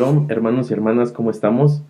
Shalom, hermanos y hermanas, ¿cómo estamos?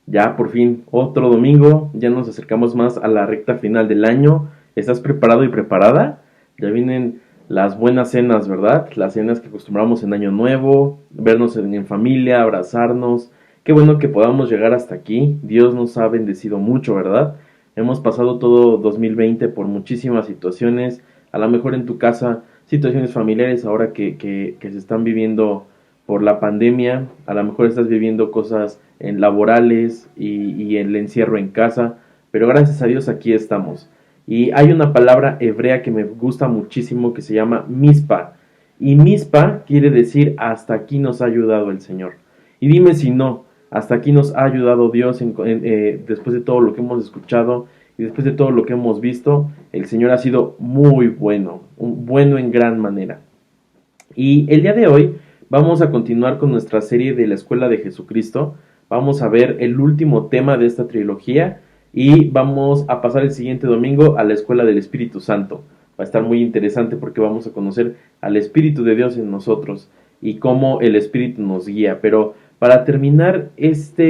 Ya por fin, otro domingo, ya nos acercamos más a la recta final del año. ¿Estás preparado y preparada? Ya vienen las buenas cenas, ¿verdad? Las cenas que acostumbramos en Año Nuevo, vernos en familia, abrazarnos. Qué bueno que podamos llegar hasta aquí. Dios nos ha bendecido mucho, ¿verdad? Hemos pasado todo 2020 por muchísimas situaciones, a lo mejor en tu casa, situaciones familiares ahora que se están viviendo por la pandemia, a lo mejor estás viviendo cosas en laborales y el encierro en casa, pero gracias a Dios aquí estamos. Y hay una palabra hebrea que me gusta muchísimo que se llama mispa. Y mispa quiere decir hasta aquí nos ha ayudado el Señor. Y dime si no, hasta aquí nos ha ayudado Dios después de todo lo que hemos escuchado y después de todo lo que hemos visto, el Señor ha sido muy bueno, bueno en gran manera. Y el día de hoy vamos a continuar con nuestra serie de la Escuela de Jesucristo. Vamos a ver el último tema de esta trilogía y vamos a pasar el siguiente domingo a la Escuela del Espíritu Santo. Va a estar muy interesante porque vamos a conocer al Espíritu de Dios en nosotros y cómo el Espíritu nos guía. Pero para terminar esta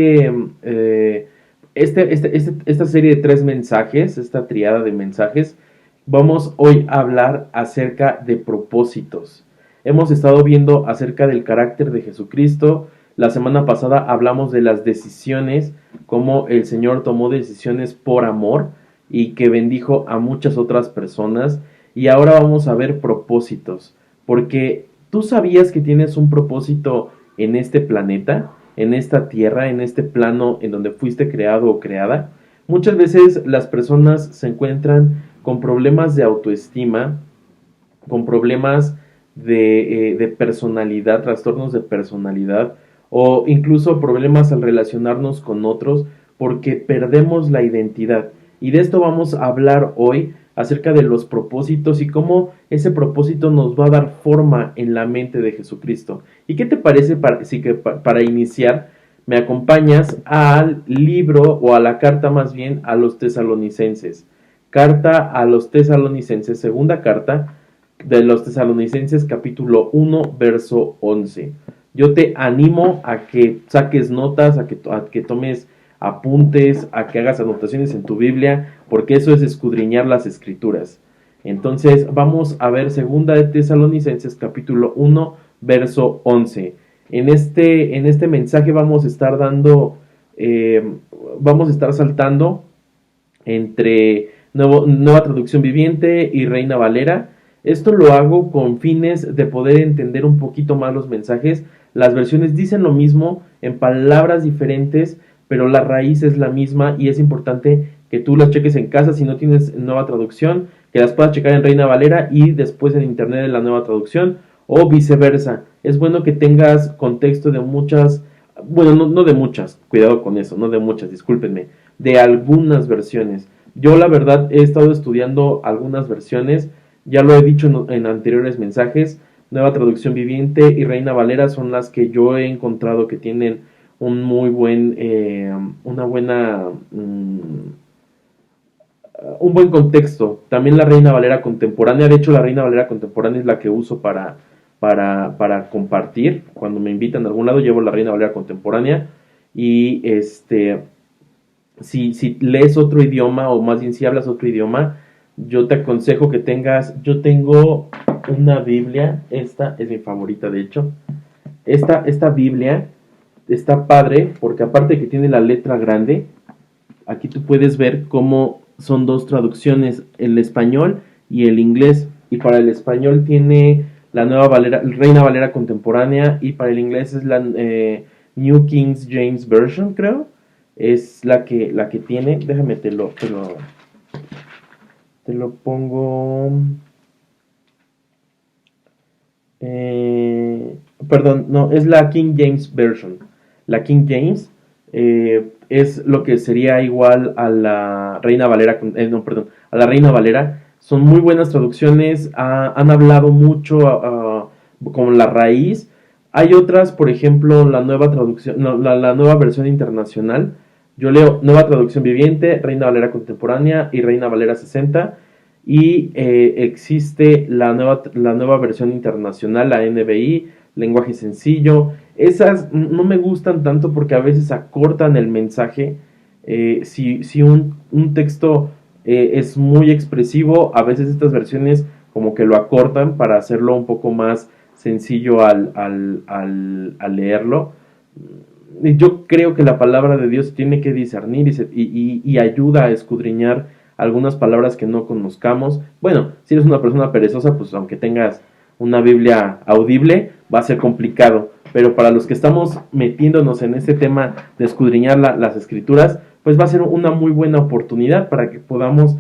serie de 3 mensajes, esta triada de mensajes, vamos hoy a hablar acerca de propósitos. Hemos estado viendo acerca del carácter de Jesucristo. La semana pasada hablamos de las decisiones, cómo el Señor tomó decisiones por amor y que bendijo a muchas otras personas. Y ahora vamos a ver propósitos, porque tú sabías que tienes un propósito en este planeta, en esta tierra, en este plano en donde fuiste creado o creada. Muchas veces las personas se encuentran con problemas de autoestima, con problemas de personalidad, trastornos de personalidad o incluso problemas al relacionarnos con otros porque perdemos la identidad. Y de esto vamos a hablar hoy acerca de los propósitos y cómo ese propósito nos va a dar forma en la mente de Jesucristo. ¿Y qué te parece para iniciar me acompañas al libro o a la carta más bien a los tesalonicenses? Carta a los tesalonicenses, segunda carta de los tesalonicenses capítulo 1 verso 11. Yo te animo a que saques notas, a que tomes apuntes, a que hagas anotaciones en tu Biblia, porque eso es escudriñar las escrituras. Entonces vamos a ver segunda de Tesalonicenses capítulo 1 verso 11. En este mensaje vamos a estar vamos a estar saltando entre Nueva Traducción Viviente y Reina Valera. Esto lo hago con fines de poder entender un poquito más los mensajes. Las versiones dicen lo mismo en palabras diferentes, pero la raíz es la misma y es importante que tú las cheques en casa si no tienes Nueva Traducción, que las puedas checar en Reina Valera y después en internet en la Nueva Traducción o viceversa. Es bueno que tengas contexto de muchas, bueno, no de muchas, cuidado con eso, no de muchas, discúlpenme, de algunas versiones. Yo la verdad he estado estudiando algunas versiones, ya lo he dicho en anteriores mensajes, Nueva Traducción Viviente y Reina Valera son las que yo he encontrado que tienen un muy buen, una buena, un buen contexto. También la Reina Valera contemporánea, de hecho la Reina Valera contemporánea es la que uso para compartir. Cuando me invitan a algún lado llevo la Reina Valera contemporánea y si lees otro idioma o más bien si hablas otro idioma, yo te aconsejo que yo tengo una Biblia, esta es mi favorita de hecho, esta Biblia está padre porque aparte de que tiene la letra grande, aquí tú puedes ver cómo son dos traducciones, el español y el inglés, y para el español tiene la Nueva Valera, Reina Valera contemporánea, y para el inglés es la New King James Version, creo, es la que tiene, déjame te lo pongo, perdón, no, es la King James Version. La King James es lo que sería igual a la Reina Valera, no, perdón, a la Reina Valera. Son muy buenas traducciones, han hablado mucho con la raíz. Hay otras, por ejemplo, la nueva traducción, no, la nueva versión internacional. Yo leo Nueva Traducción Viviente, Reina Valera Contemporánea y Reina Valera 60. Y existe la nueva versión internacional, la NBI, lenguaje sencillo. Esas no me gustan tanto porque a veces acortan el mensaje. Si un texto es muy expresivo, a veces estas versiones como que lo acortan para hacerlo un poco más sencillo al leerlo. Yo creo que la palabra de Dios tiene que discernir y ayuda a escudriñar algunas palabras que no conozcamos. Bueno, si eres una persona perezosa, pues aunque tengas una Biblia audible, va a ser complicado. Pero para los que estamos metiéndonos en este tema de escudriñar las escrituras, pues va a ser una muy buena oportunidad para que podamos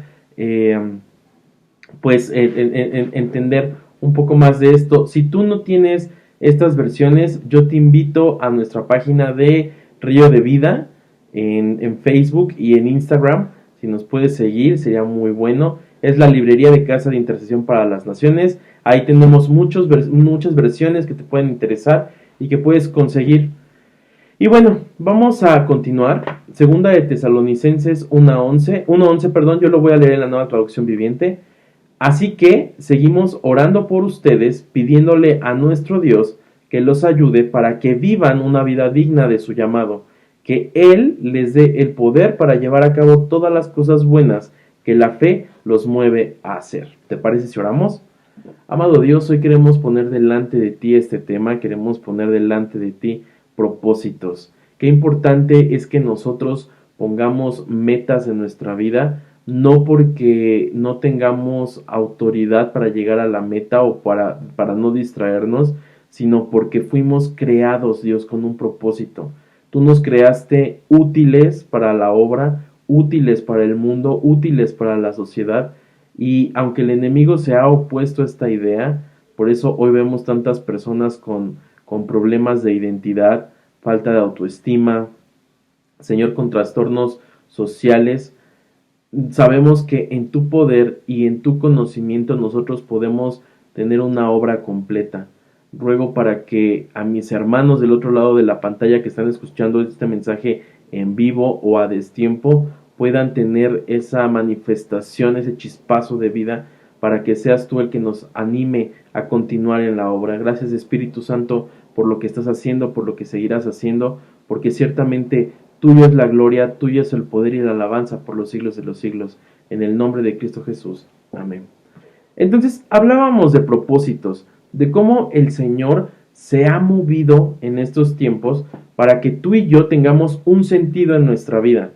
entender un poco más de esto. Si tú no tienes estas versiones, yo te invito a nuestra página de Río de Vida en Facebook y en Instagram. Si nos puedes seguir, sería muy bueno. Es la librería de Casa de Intercesión para las Naciones. Ahí tenemos muchas versiones que te pueden interesar y que puedes conseguir. Y bueno, vamos a continuar. Segunda de Tesalonicenses 1:11, perdón, yo lo voy a leer en la Nueva Traducción Viviente. Así que seguimos orando por ustedes, pidiéndole a nuestro Dios que los ayude para que vivan una vida digna de su llamado, que Él les dé el poder para llevar a cabo todas las cosas buenas que la fe los mueve a hacer. ¿Te parece si oramos? Amado Dios, hoy queremos poner delante de ti este tema, queremos poner delante de ti propósitos. Qué importante es que nosotros pongamos metas en nuestra vida, no porque no tengamos autoridad para llegar a la meta o para no distraernos, sino porque fuimos creados, Dios, con un propósito. Tú nos creaste útiles para la obra, útiles para el mundo, útiles para la sociedad, y aunque el enemigo se ha opuesto a esta idea, por eso hoy vemos tantas personas con problemas de identidad, falta de autoestima, Señor, con trastornos sociales. Sabemos que en tu poder y en tu conocimiento nosotros podemos tener una obra completa. Ruego para que a mis hermanos del otro lado de la pantalla que están escuchando este mensaje en vivo o a destiempo puedan tener esa manifestación, ese chispazo de vida, para que seas tú el que nos anime a continuar en la obra. Gracias, Espíritu Santo, por lo que estás haciendo, por lo que seguirás haciendo, porque ciertamente tuyo es la gloria, tuyo es el poder y la alabanza por los siglos de los siglos. En el nombre de Cristo Jesús. Amén. Entonces, hablábamos de propósitos, de cómo el Señor se ha movido en estos tiempos para que tú y yo tengamos un sentido en nuestra vida.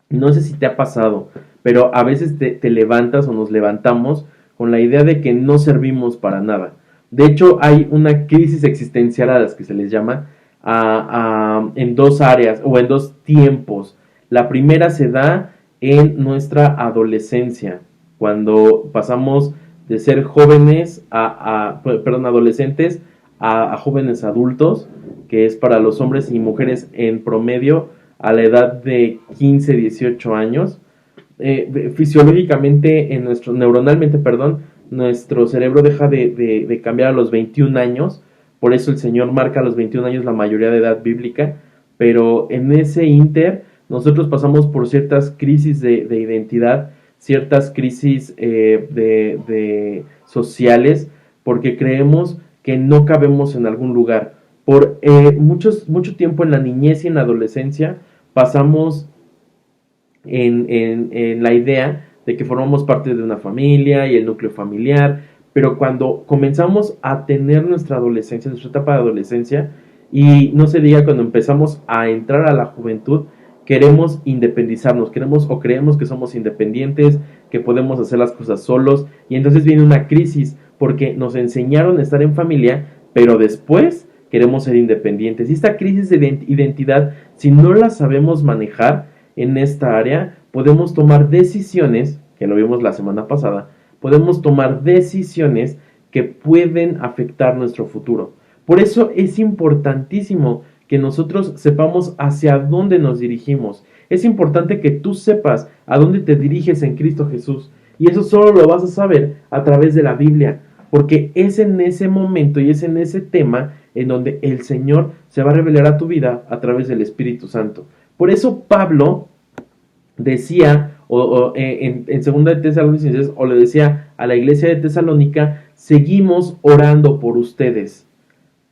No sé si te ha pasado, pero a veces te levantas o nos levantamos con la idea de que no servimos para nada. De hecho, hay una crisis existencial a las que se les llama en dos áreas o en dos tiempos. La primera se da en nuestra adolescencia, cuando pasamos de ser jóvenes adolescentes a jóvenes adultos, que es para los hombres y mujeres en promedio a la edad de 15, 18 años. Fisiológicamente, neuronalmente, nuestro cerebro deja de cambiar a los 21 años, por eso el Señor marca a los 21 años la mayoría de edad bíblica, pero en ese ínter nosotros pasamos por ciertas crisis de identidad, ciertas crisis sociales, porque creemos que no cabemos en algún lugar. Por mucho tiempo en la niñez y en la adolescencia pasamos en la idea de que formamos parte de una familia y el núcleo familiar, pero cuando comenzamos a tener nuestra adolescencia, nuestra etapa de adolescencia, y no se diga cuando empezamos a entrar a la juventud, queremos independizarnos, creemos que somos independientes, que podemos hacer las cosas solos, y entonces viene una crisis porque nos enseñaron a estar en familia, pero después queremos ser independientes. Y esta crisis de identidad, si no la sabemos manejar en esta área, podemos tomar decisiones, que lo vimos la semana pasada, podemos tomar decisiones que pueden afectar nuestro futuro. Por eso es importantísimo que nosotros sepamos hacia dónde nos dirigimos. Es importante que tú sepas a dónde te diriges en Cristo Jesús. Y eso solo lo vas a saber a través de la Biblia, porque es en ese momento y es en ese tema en donde el Señor se va a revelar a tu vida a través del Espíritu Santo. Por eso Pablo decía en 2 de Tesalonicenses, o le decía a la iglesia de Tesalónica, seguimos orando por ustedes.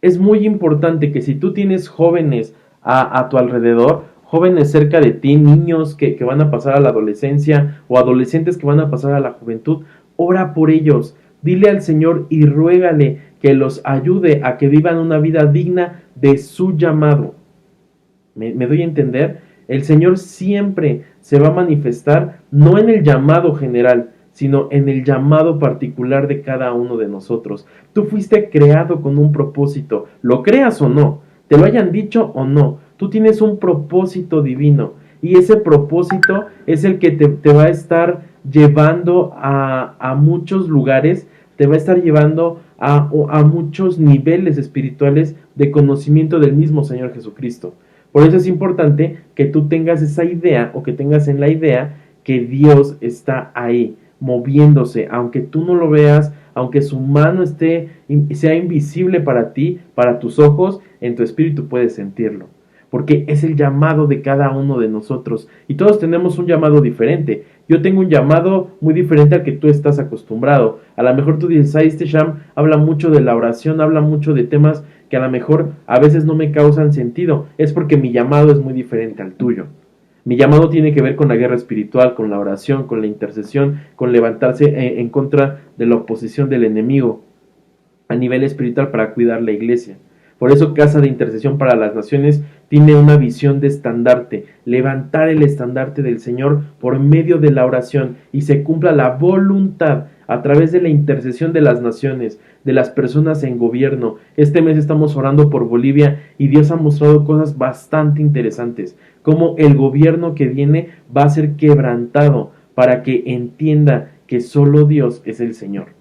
Es muy importante que si tú tienes jóvenes a tu alrededor, jóvenes cerca de ti, niños que van a pasar a la adolescencia o adolescentes que van a pasar a la juventud, ora por ellos, dile al Señor y ruégale que los ayude a que vivan una vida digna de su llamado. ¿Me doy a entender? El Señor siempre se va a manifestar no en el llamado general, sino en el llamado particular de cada uno de nosotros. Tú fuiste creado con un propósito, lo creas o no, te lo hayan dicho o no, tú tienes un propósito divino y ese propósito es el que te va a estar llevando a muchos lugares, te va a estar llevando a muchos niveles espirituales de conocimiento del mismo Señor Jesucristo. Por eso es importante que tú tengas esa idea o que tengas en la idea que Dios está ahí, moviéndose, aunque tú no lo veas, aunque su mano sea invisible para ti, para tus ojos, en tu espíritu puedes sentirlo. Porque es el llamado de cada uno de nosotros. Y todos tenemos un llamado diferente. Yo tengo un llamado muy diferente al que tú estás acostumbrado. A lo mejor tú dices, este Sham habla mucho de la oración, habla mucho de temas que a lo mejor a veces no me causan sentido. Es porque mi llamado es muy diferente al tuyo. Mi llamado tiene que ver con la guerra espiritual, con la oración, con la intercesión, con levantarse en contra de la oposición del enemigo a nivel espiritual para cuidar la iglesia. Por eso Casa de Intercesión para las Naciones tiene una visión de estandarte, levantar el estandarte del Señor por medio de la oración y se cumpla la voluntad a través de la intercesión de las naciones, de las personas en gobierno. Este mes estamos orando por Bolivia y Dios ha mostrado cosas bastante interesantes, como el gobierno que viene va a ser quebrantado para que entienda que solo Dios es el Señor.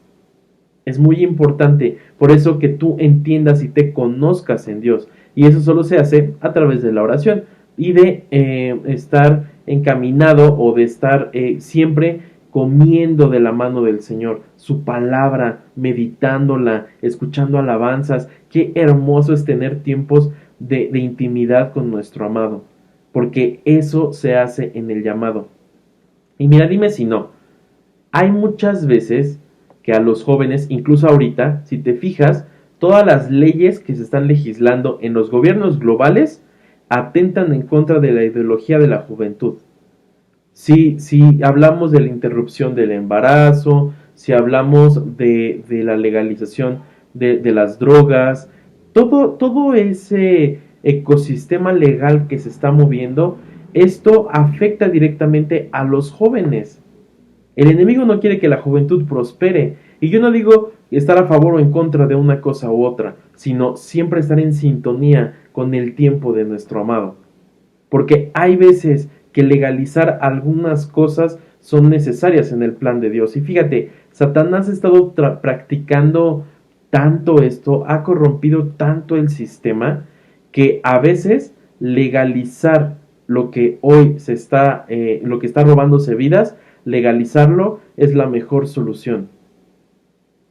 Es muy importante, por eso que tú entiendas y te conozcas en Dios. Y eso solo se hace a través de la oración y de estar encaminado o de estar siempre comiendo de la mano del Señor, su palabra, meditándola, escuchando alabanzas. Qué hermoso es tener tiempos de intimidad con nuestro amado, porque eso se hace en el llamado. Y mira, dime si no, hay muchas veces que a los jóvenes, incluso ahorita, si te fijas, todas las leyes que se están legislando en los gobiernos globales atentan en contra de la ideología de la juventud. Si hablamos de la interrupción del embarazo, si hablamos de la legalización de las drogas, todo ese ecosistema legal que se está moviendo, esto afecta directamente a los jóvenes. El enemigo no quiere que la juventud prospere. Y yo no digo estar a favor o en contra de una cosa u otra, sino siempre estar en sintonía con el tiempo de nuestro amado. Porque hay veces que legalizar algunas cosas son necesarias en el plan de Dios. Y fíjate, Satanás ha estado practicando tanto esto, ha corrompido tanto el sistema, que a veces legalizar lo que hoy lo que está robándose vidas, legalizarlo es la mejor solución,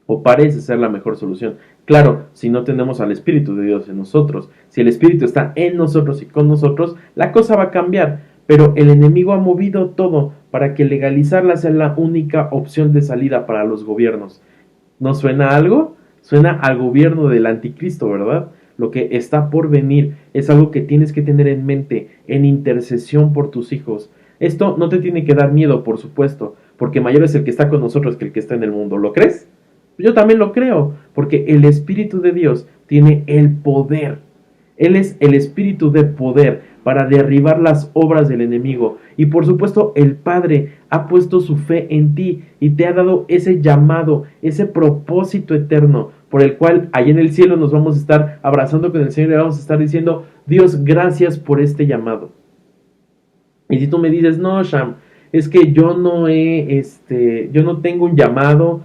o parece ser la mejor solución. Claro, si no tenemos al Espíritu de Dios en nosotros, si el Espíritu está en nosotros y con nosotros, la cosa va a cambiar, pero el enemigo ha movido todo para que legalizarla sea la única opción de salida para los gobiernos. ¿No suena a algo? Suena al gobierno del anticristo, ¿verdad? Lo que está por venir es algo que tienes que tener en mente, en intercesión por tus hijos. Esto no te tiene que dar miedo, por supuesto, porque mayor es el que está con nosotros que el que está en el mundo. ¿Lo crees? Yo también lo creo, porque el Espíritu de Dios tiene el poder. Él es el Espíritu de poder para derribar las obras del enemigo. Y por supuesto, el Padre ha puesto su fe en ti y te ha dado ese llamado, ese propósito eterno, por el cual allá en el cielo nos vamos a estar abrazando con el Señor y le vamos a estar diciendo, Dios, gracias por este llamado. Y si tú me dices, no, Sham, es que yo no tengo un llamado,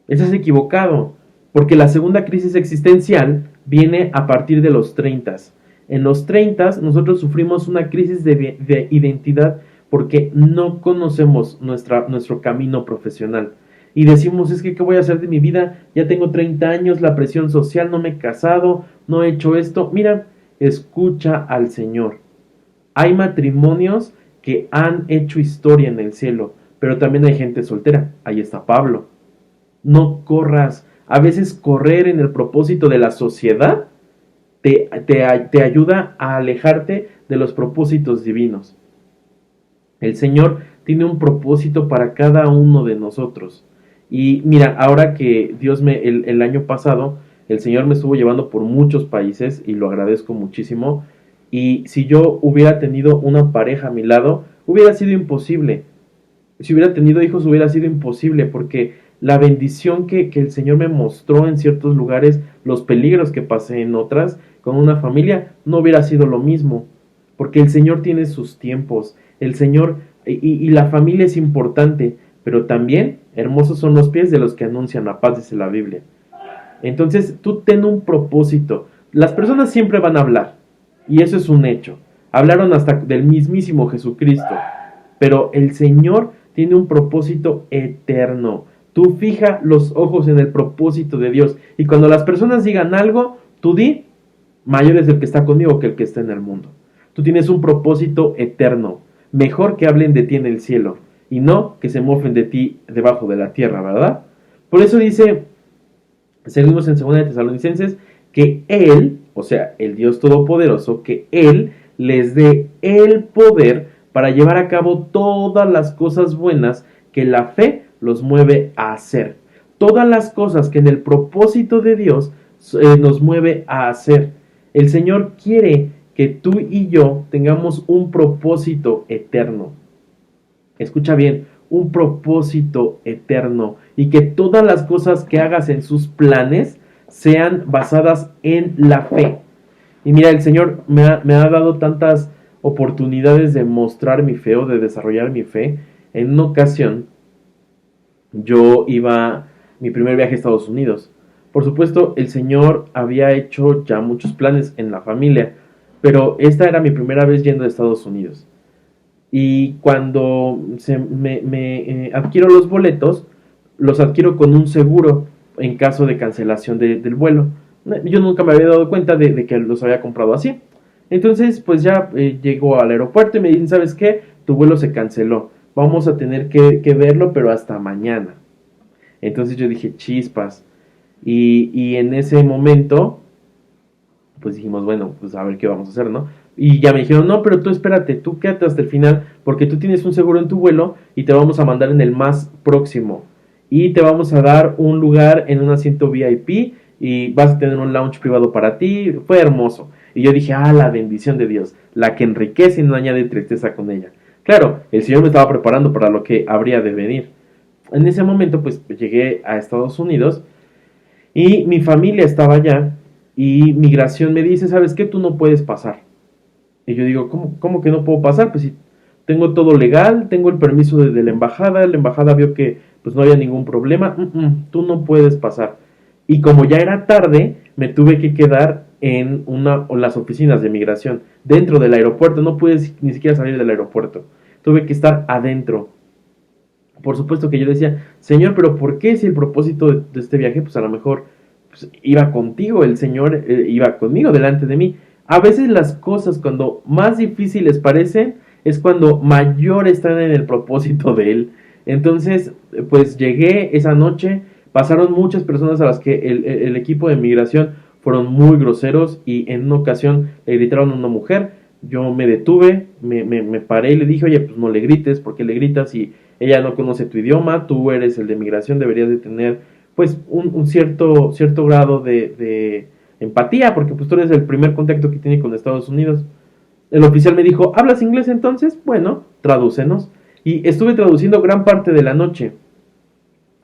estás equivocado, porque la segunda crisis existencial viene a partir de los 30. En los 30 nosotros sufrimos una crisis de identidad porque no conocemos nuestro camino profesional. Y decimos, es que ¿qué voy a hacer de mi vida? Ya tengo 30 años, la presión social, no me he casado, no he hecho esto. Mira, escucha al Señor. Hay matrimonios que han hecho historia en el cielo, pero también hay gente soltera. Ahí está Pablo. No corras A veces correr en el propósito de la sociedad te ayuda a alejarte de los propósitos divinos. El Señor tiene un propósito para cada uno de nosotros. Y mira, ahora que el año pasado, el Señor me estuvo llevando por muchos países y lo agradezco muchísimo. Y si yo hubiera tenido una pareja a mi lado, hubiera sido imposible. Si hubiera tenido hijos, hubiera sido imposible, porque la bendición que el Señor me mostró en ciertos lugares, los peligros que pasé en otras, con una familia, no hubiera sido lo mismo. Porque el Señor tiene sus tiempos. El Señor y la familia es importante, pero también hermosos son los pies de los que anuncian la paz, dice la Biblia. Entonces tú ten un propósito. Las personas siempre van a hablar, y eso es un hecho. Hablaron hasta del mismísimo Jesucristo, pero el Señor tiene un propósito eterno. Tú fija los ojos en el propósito de Dios, y cuando las personas digan algo, tú di, mayor es el que está conmigo que el que está en el mundo. Tú tienes un propósito eterno. Mejor que hablen de ti en el cielo y no que se mofen de ti debajo de la tierra, ¿verdad? Por eso dice, seguimos en 2 de Tesalonicenses, que Él, o sea, el Dios Todopoderoso, que Él les dé el poder para llevar a cabo todas las cosas buenas que la fe los mueve a hacer. Todas las cosas que en el propósito de Dios nos mueve a hacer. El Señor quiere que tú y yo tengamos un propósito eterno. Escucha bien, un propósito eterno, y que todas las cosas que hagas en sus planes sean basadas en la fe. Y mira, el Señor me ha dado tantas oportunidades de mostrar mi fe o de desarrollar mi fe. En una ocasión, mi primer viaje a Estados Unidos. Por supuesto, el Señor había hecho ya muchos planes en la familia, pero esta era mi primera vez yendo a Estados Unidos. Y cuando adquiero los boletos, los adquiero con un seguro en caso de cancelación del vuelo. Yo nunca me había dado cuenta de que los había comprado así. Entonces, pues ya llego al aeropuerto y me dicen, ¿sabes qué? Tu vuelo se canceló. Vamos a tener que verlo, pero hasta mañana. Entonces yo dije, chispas. Y en ese momento, pues dijimos, bueno, pues a ver qué vamos a hacer, ¿no? Y ya me dijeron, no, pero tú espérate, tú quédate hasta el final, porque tú tienes un seguro en tu vuelo y te vamos a mandar en el más próximo. Y te vamos a dar un lugar en un asiento VIP y vas a tener un lounge privado para ti. Fue hermoso. Y yo dije, la bendición de Dios, la que enriquece y no añade tristeza con ella. Claro, el Señor me estaba preparando para lo que habría de venir. En ese momento, pues llegué a Estados Unidos y mi familia estaba allá y migración me dice, ¿sabes qué? Tú no puedes pasar. Y yo digo, ¿cómo que no puedo pasar? Pues si tengo todo legal, tengo el permiso de la embajada vio que pues no había ningún problema, tú no puedes pasar. Y como ya era tarde, me tuve que quedar en las oficinas de migración, dentro del aeropuerto, no pude ni siquiera salir del aeropuerto, tuve que estar adentro. Por supuesto que yo decía, Señor, pero ¿por qué si el propósito de este viaje, pues a lo mejor pues, iba contigo, el Señor iba conmigo, delante de mí? A veces las cosas cuando más difíciles parecen, es cuando mayor están en el propósito de Él. Entonces, pues llegué esa noche, pasaron muchas personas a las que el equipo de migración fueron muy groseros y en una ocasión le gritaron a una mujer. Yo me detuve, me paré y le dije, oye, pues no le grites, ¿por qué le gritas? Si ella no conoce tu idioma, tú eres el de migración, deberías de tener pues un cierto grado de empatía, porque pues tú eres el primer contacto que tiene con Estados Unidos. El oficial me dijo, ¿hablas inglés entonces? Bueno, tradúcenos. Y estuve traduciendo gran parte de la noche.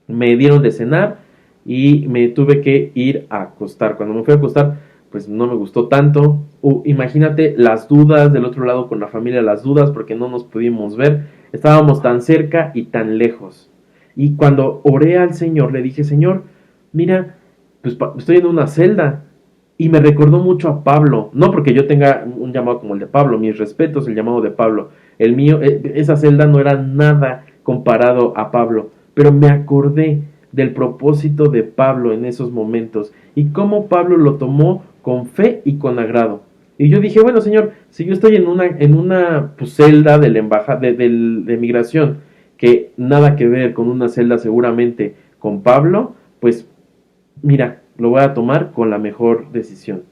Me dieron de cenar y me tuve que ir a acostar. Cuando me fui a acostar, pues no me gustó tanto. Imagínate las dudas del otro lado con la familia, las dudas porque no nos pudimos ver. Estábamos tan cerca y tan lejos. Y cuando oré al Señor, le dije, Señor, mira, pues estoy en una celda. Y me recordó mucho a Pablo, no porque yo tenga un llamado como el de Pablo, mis respetos, el llamado de Pablo, el mío, esa celda no era nada comparado a Pablo, pero me acordé del propósito de Pablo en esos momentos y cómo Pablo lo tomó con fe y con agrado. Y yo dije, bueno, Señor, si yo estoy en una pues, celda de la embajada de migración, que nada que ver con una celda seguramente con Pablo, pues mira, lo voy a tomar con la mejor decisión.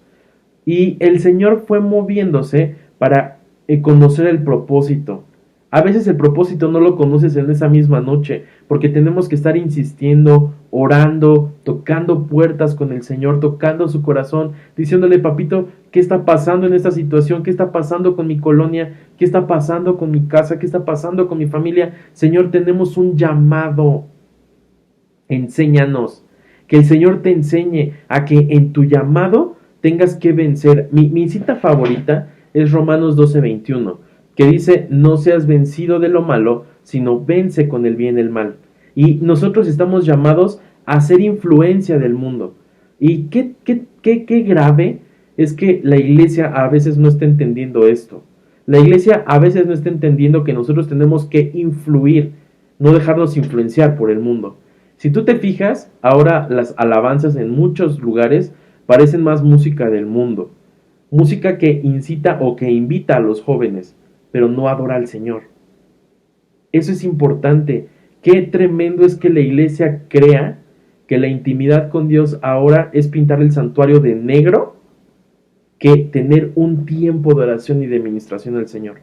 Y el Señor fue moviéndose para conocer el propósito. A veces el propósito no lo conoces en esa misma noche, porque tenemos que estar insistiendo, orando, tocando puertas con el Señor, tocando su corazón, diciéndole, papito, ¿qué está pasando en esta situación? ¿Qué está pasando con mi colonia? ¿Qué está pasando con mi casa? ¿Qué está pasando con mi familia? Señor, tenemos un llamado. Enséñanos. Que el Señor te enseñe a que en tu llamado tengas que vencer. Mi cita favorita es Romanos 12:21, que dice, no seas vencido de lo malo, sino vence con el bien el mal. Y nosotros estamos llamados a ser influencia del mundo. Y qué grave es que la iglesia a veces no está entendiendo esto. La iglesia a veces no está entendiendo que nosotros tenemos que influir, no dejarnos influenciar por el mundo. Si tú te fijas, ahora las alabanzas en muchos lugares parecen más música del mundo. Música que incita o que invita a los jóvenes, pero no adora al Señor. Eso es importante. Qué tremendo es que la iglesia crea que la intimidad con Dios ahora es pintar el santuario de negro que tener un tiempo de oración y de ministración al Señor.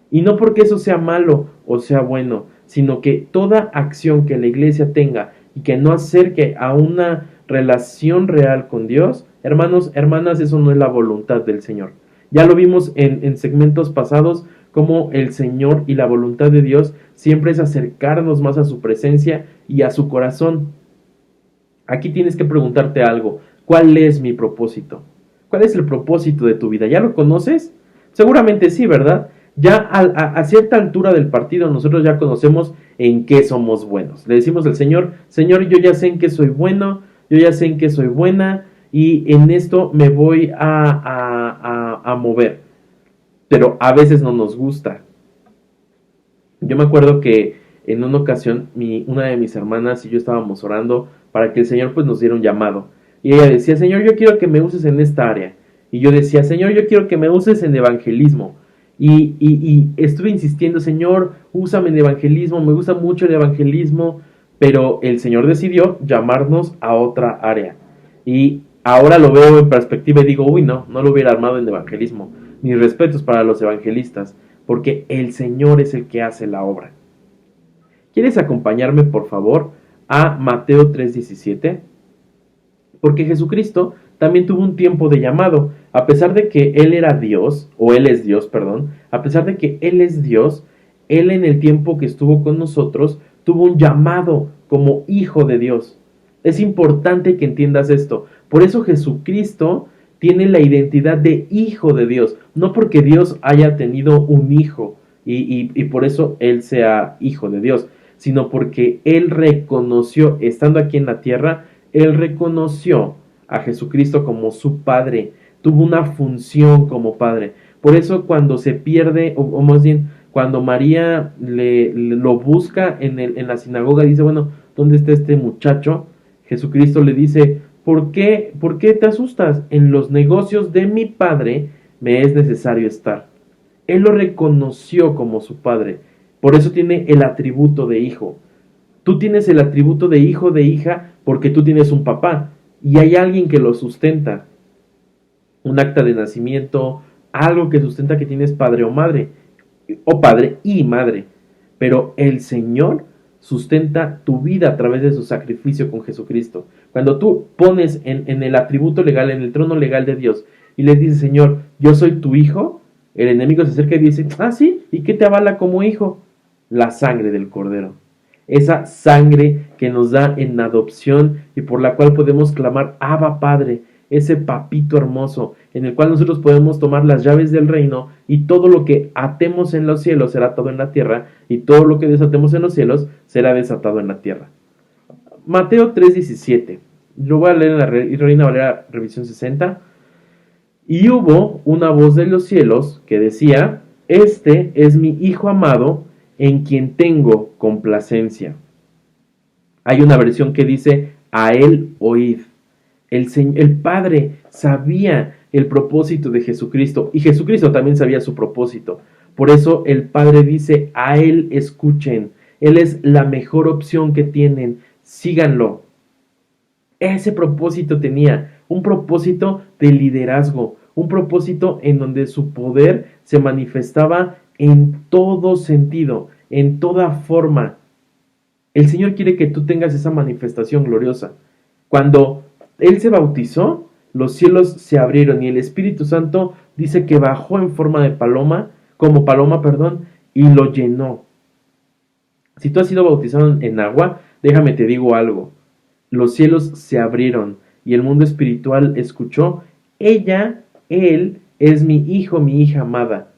Y no porque eso sea malo o sea bueno, sino que toda acción que la iglesia tenga y que no acerque a una relación real con Dios, hermanos, hermanas, eso no es la voluntad del Señor. Ya lo vimos en segmentos pasados, como el Señor y la voluntad de Dios siempre es acercarnos más a su presencia y a su corazón. Aquí tienes que preguntarte algo. ¿Cuál es mi propósito? ¿Cuál es el propósito de tu vida? ¿Ya lo conoces? Seguramente sí, ¿verdad? Ya a cierta altura del partido nosotros ya conocemos en qué somos buenos. Le decimos al Señor, Señor, yo ya sé en qué soy bueno, yo ya sé en qué soy buena y en esto me voy a mover. Pero a veces no nos gusta. Yo me acuerdo que en una ocasión una de mis hermanas y yo estábamos orando para que el Señor pues nos diera un llamado. Y ella decía, Señor, yo quiero que me uses en esta área. Y yo decía, Señor, yo quiero que me uses en evangelismo. Y estuve insistiendo, Señor, úsame en evangelismo, me gusta mucho el evangelismo, pero el Señor decidió llamarnos a otra área. Y ahora lo veo en perspectiva y digo, uy, no lo hubiera armado en evangelismo. Mis respetos para los evangelistas, porque el Señor es el que hace la obra. ¿Quieres acompañarme, por favor, a Mateo 3:17? Porque Jesucristo también tuvo un tiempo de llamado, a pesar de que Él era Dios, o Él es Dios, perdón, a pesar de que Él es Dios, Él en el tiempo que estuvo con nosotros, tuvo un llamado como hijo de Dios. Es importante que entiendas esto. Por eso Jesucristo tiene la identidad de hijo de Dios, no porque Dios haya tenido un hijo y por eso Él sea hijo de Dios, sino porque Él reconoció, estando aquí en la tierra, Él reconoció a Jesucristo como su Padre, tuvo una función como Padre. Por eso cuando se pierde, o más bien, cuando María lo busca en la sinagoga, dice, bueno, ¿dónde está este muchacho? Jesucristo le dice, ¿por qué te asustas? En los negocios de mi Padre me es necesario estar. Él lo reconoció como su Padre, por eso tiene el atributo de hijo. Tú tienes el atributo de hijo, de hija, porque tú tienes un papá y hay alguien que lo sustenta. Un acta de nacimiento, algo que sustenta que tienes padre o madre, o padre y madre. Pero el Señor sustenta tu vida a través de su sacrificio con Jesucristo. Cuando tú pones en el atributo legal, en el trono legal de Dios, y le dices, Señor, yo soy tu hijo, el enemigo se acerca y dice, ah, sí, ¿y qué te avala como hijo? La sangre del Cordero. Esa sangre que nos da en adopción y por la cual podemos clamar Abba Padre, ese papito hermoso en el cual nosotros podemos tomar las llaves del reino y todo lo que atemos en los cielos será atado en la tierra y todo lo que desatemos en los cielos será desatado en la tierra. Mateo 3:17, lo voy a leer en la Reina Valera revisión 60. Y hubo una voz de los cielos que decía, este es mi Hijo amado, en quien tengo complacencia. Hay una versión que dice, a él oíd. El Padre sabía el propósito de Jesucristo y Jesucristo también sabía su propósito. Por eso el Padre dice, a él escuchen. Él es la mejor opción que tienen, síganlo. Ese propósito tenía, un propósito de liderazgo, un propósito en donde su poder se manifestaba en todo sentido, en toda forma. El Señor quiere que tú tengas esa manifestación gloriosa. Cuando Él se bautizó, los cielos se abrieron y el Espíritu Santo dice que bajó en forma de paloma, como paloma, perdón, y lo llenó. Si tú has sido bautizado en agua, déjame te digo algo. Los cielos se abrieron y el mundo espiritual escuchó, él es mi hijo, mi hija amada.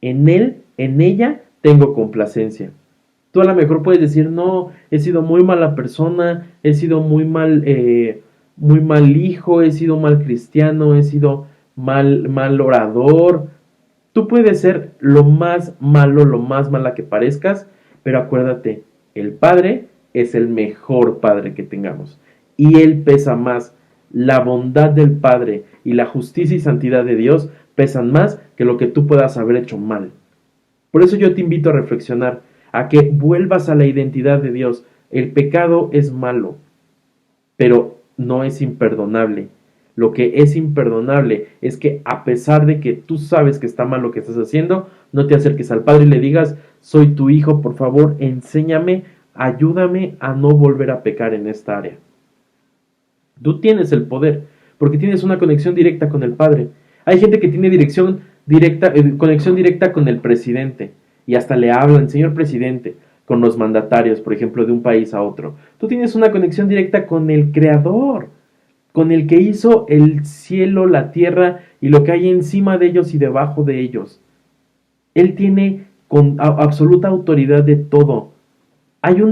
En él, en ella, tengo complacencia. Tú a lo mejor puedes decir, no, he sido muy mala persona, he sido muy mal hijo, he sido mal cristiano, he sido mal orador. Tú puedes ser lo más malo, lo más mala que parezcas, pero acuérdate, el Padre es el mejor Padre que tengamos. Y Él pesa más. La bondad del Padre y la justicia y santidad de Dios pesan más que lo que tú puedas haber hecho mal. Por eso yo te invito a reflexionar, a que vuelvas a la identidad de Dios. El pecado es malo, pero no es imperdonable. Lo que es imperdonable es que a pesar de que tú sabes que está mal lo que estás haciendo, no te acerques al Padre y le digas, soy tu hijo, por favor, enséñame, ayúdame a no volver a pecar en esta área. Tú tienes el poder, porque tienes una conexión directa con el Padre. Hay gente que tiene conexión directa con el presidente, y hasta le hablan, señor presidente, con los mandatarios, por ejemplo, de un país a otro. Tú tienes una conexión directa con el Creador, con el que hizo el cielo, la tierra y lo que hay encima de ellos y debajo de ellos. Él tiene con absoluta autoridad de todo. Hay un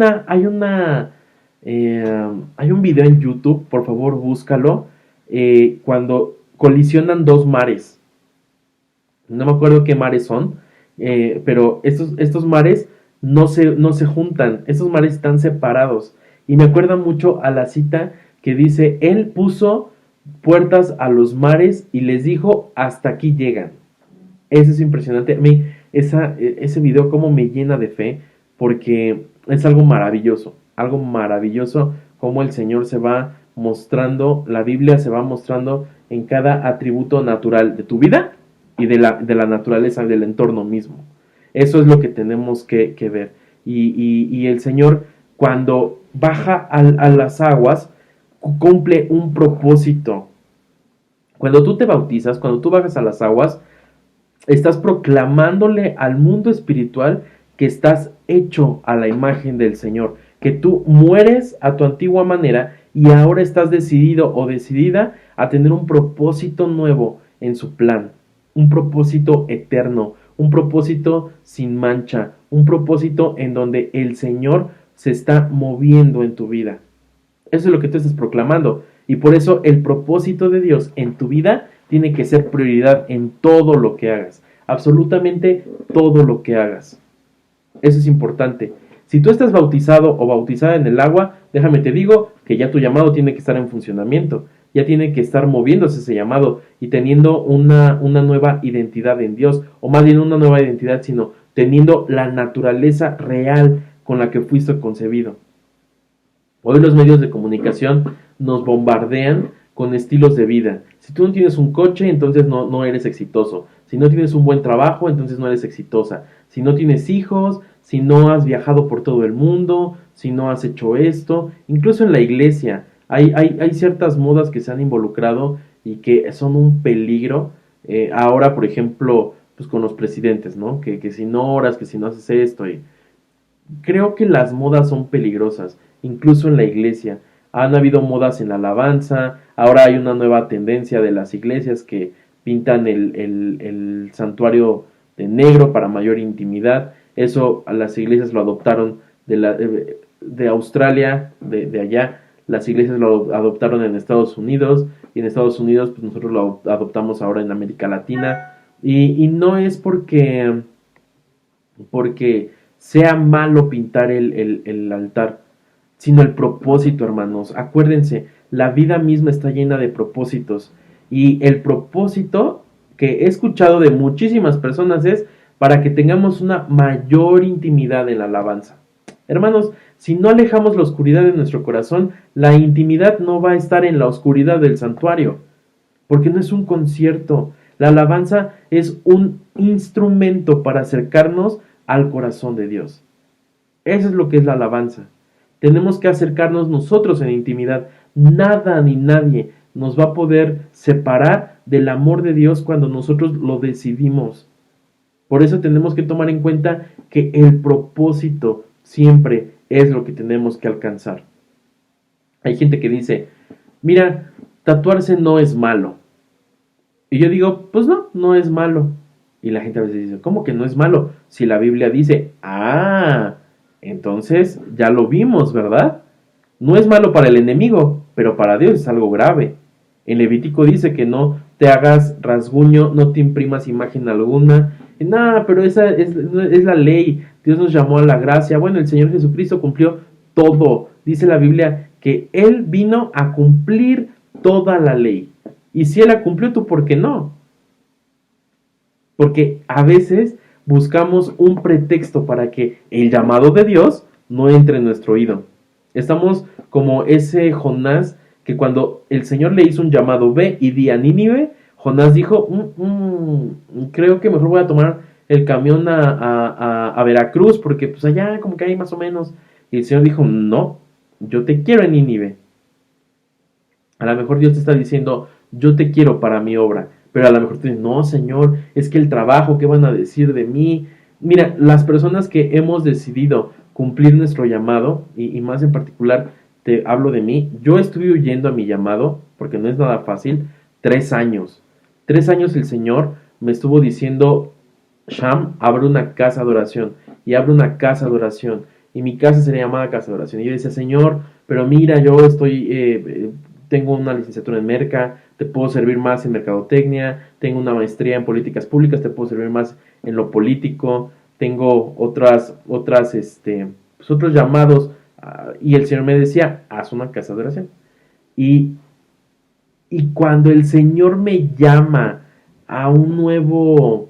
video en YouTube, por favor búscalo, cuando colisionan dos mares. No me acuerdo qué mares son, pero estos mares no se juntan, estos mares están separados. Y me acuerda mucho a la cita que dice, Él puso puertas a los mares y les dijo, hasta aquí llegan. Eso es impresionante. A mí, ese video como me llena de fe, porque es algo maravilloso como el Señor se va mostrando, la Biblia se va mostrando en cada atributo natural de tu vida y de la naturaleza, del entorno mismo. Eso es lo que tenemos que ver. Y el Señor, cuando baja a las aguas, cumple un propósito. Cuando tú te bautizas, cuando tú bajas a las aguas, estás proclamándole al mundo espiritual que estás hecho a la imagen del Señor, que tú mueres a tu antigua manera y ahora estás decidido o decidida a tener un propósito nuevo en su plan, un propósito eterno, un propósito sin mancha, un propósito en donde el Señor se está moviendo en tu vida. Eso es lo que tú estás proclamando. Y por eso el propósito de Dios en tu vida tiene que ser prioridad en todo lo que hagas. Absolutamente todo lo que hagas. Eso es importante. Si tú estás bautizado o bautizada en el agua, déjame te digo que ya tu llamado tiene que estar en funcionamiento. Ya tiene que estar moviéndose ese llamado y teniendo una nueva identidad en Dios. O más bien una nueva identidad, sino teniendo la naturaleza real con la que fuiste concebido. Hoy los medios de comunicación nos bombardean con estilos de vida. Si tú no tienes un coche, entonces no eres exitoso. Si no tienes un buen trabajo, entonces no eres exitosa. Si no tienes hijos, si no has viajado por todo el mundo, si no has hecho esto, incluso en la iglesia hay ciertas modas que se han involucrado y que son un peligro. Ahora, por ejemplo, pues con los presidentes, ¿no? Que si no oras, que si no haces esto. Y creo que las modas son peligrosas, incluso en la iglesia. Han habido modas en la alabanza, ahora hay una nueva tendencia de las iglesias que pintan el santuario de negro para mayor intimidad. Eso las iglesias lo adoptaron de Australia, de allá. Las iglesias lo adoptaron en Estados Unidos y en Estados Unidos pues nosotros lo adoptamos ahora en América Latina. Y no es porque sea malo pintar el altar, sino el propósito, hermanos. Acuérdense, la vida misma está llena de propósitos. Y el propósito que he escuchado de muchísimas personas es para que tengamos una mayor intimidad en la alabanza. Hermanos, si no alejamos la oscuridad de nuestro corazón, la intimidad no va a estar en la oscuridad del santuario, porque no es un concierto. La alabanza es un instrumento para acercarnos al corazón de Dios. Eso es lo que es la alabanza. Tenemos que acercarnos nosotros en intimidad. Nada ni nadie nos va a poder separar del amor de Dios cuando nosotros lo decidimos. Por eso tenemos que tomar en cuenta que el propósito siempre es lo que tenemos que alcanzar. Hay gente que dice, mira, tatuarse no es malo. Y yo digo, pues no, no es malo. Y la gente a veces dice, ¿cómo que no es malo? Si la Biblia dice, entonces ya lo vimos, ¿verdad? No es malo para el enemigo, pero para Dios es algo grave. En Levítico dice que no te hagas rasguño, no te imprimas imagen alguna. Nada, pero esa es la ley. Dios nos llamó a la gracia. Bueno, el Señor Jesucristo cumplió todo. Dice la Biblia que Él vino a cumplir toda la ley. Y si Él la cumplió, ¿tú por qué no? Porque a veces buscamos un pretexto para que el llamado de Dios no entre en nuestro oído. Estamos como ese Jonás que cuando el Señor le hizo un llamado, ve y di a Nínive, Jonás dijo, creo que mejor voy a tomar el camión a Veracruz porque pues allá como que hay más o menos. Y el Señor dijo, no, yo te quiero en Nínive. A lo mejor Dios te está diciendo, yo te quiero para mi obra. Pero a lo mejor tú dices, no, Señor, es que el trabajo, ¿qué van a decir de mí? Mira, las personas que hemos decidido cumplir nuestro llamado, y más en particular te hablo de mí, yo estuve huyendo a mi llamado, porque no es nada fácil, 3 años. 3 años el Señor me estuvo diciendo, Sham, abre una casa de oración, y abre una casa de oración, y mi casa sería llamada casa de oración. Y yo decía, Señor, pero mira, yo tengo una licenciatura en Merca, te puedo servir más en mercadotecnia, tengo una maestría en políticas públicas, te puedo servir más en lo político, tengo otros llamados, y el Señor me decía, haz una casa de oración. Y, y cuando el Señor me llama a un nuevo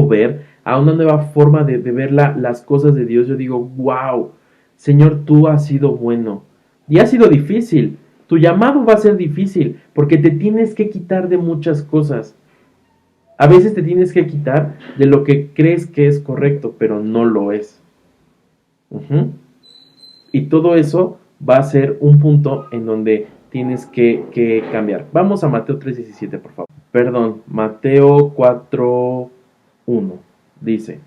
ver, a una nueva forma de ver las cosas de Dios, yo digo, wow, Señor, tú has sido bueno. Y ha sido difícil. Tu llamado va a ser difícil porque te tienes que quitar de muchas cosas. A veces te tienes que quitar de lo que crees que es correcto, pero no lo es. Y todo eso va a ser un punto en donde tienes que cambiar. Vamos a Mateo 3:17, por favor. Perdón, Mateo 4:1. Dice,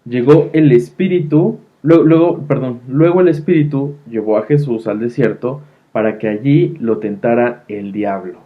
llegó el Espíritu, luego el Espíritu llevó a Jesús al desierto para que allí lo tentara el diablo.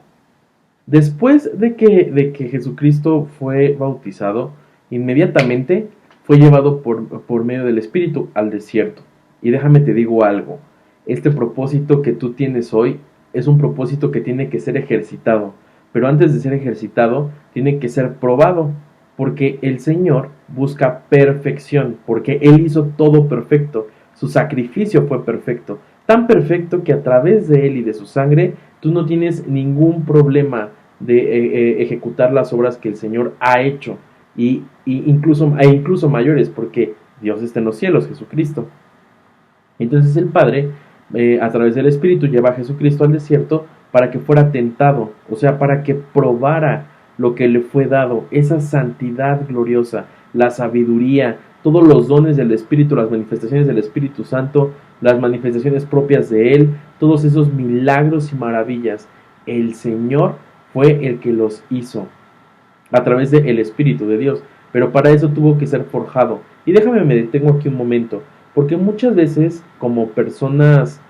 Después de que Jesucristo fue bautizado, inmediatamente fue llevado por medio del Espíritu al desierto. Y déjame te digo algo, este propósito que tú tienes hoy es un propósito que tiene que ser ejercitado, pero antes de ser ejercitado, tiene que ser probado, porque el Señor busca perfección, porque Él hizo todo perfecto, su sacrificio fue perfecto, tan perfecto que a través de Él y de su sangre, tú no tienes ningún problema de ejecutar las obras que el Señor ha hecho, incluso mayores, porque Dios está en los cielos, Jesucristo. Entonces el Padre, a través del Espíritu, lleva a Jesucristo al desierto para que fuera tentado, o sea, para que probara lo que le fue dado, esa santidad gloriosa, la sabiduría, todos los dones del Espíritu, las manifestaciones del Espíritu Santo, las manifestaciones propias de Él, todos esos milagros y maravillas. El Señor fue el que los hizo a través del Espíritu de Dios, pero para eso tuvo que ser forjado. Y déjame me detengo aquí un momento, porque muchas veces como personas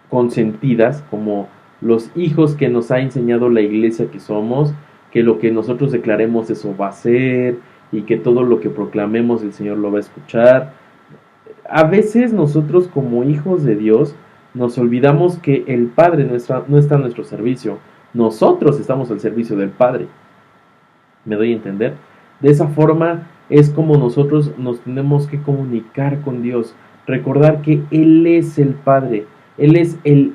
consentidas, como los hijos que nos ha enseñado la iglesia que somos, que lo que nosotros declaremos eso va a ser, y que todo lo que proclamemos el Señor lo va a escuchar. A veces nosotros como hijos de Dios nos olvidamos que el Padre no está a nuestro servicio, nosotros estamos al servicio del Padre. ¿Me doy a entender? De esa forma es como nosotros nos tenemos que comunicar con Dios, recordar que Él es el Padre, Él es el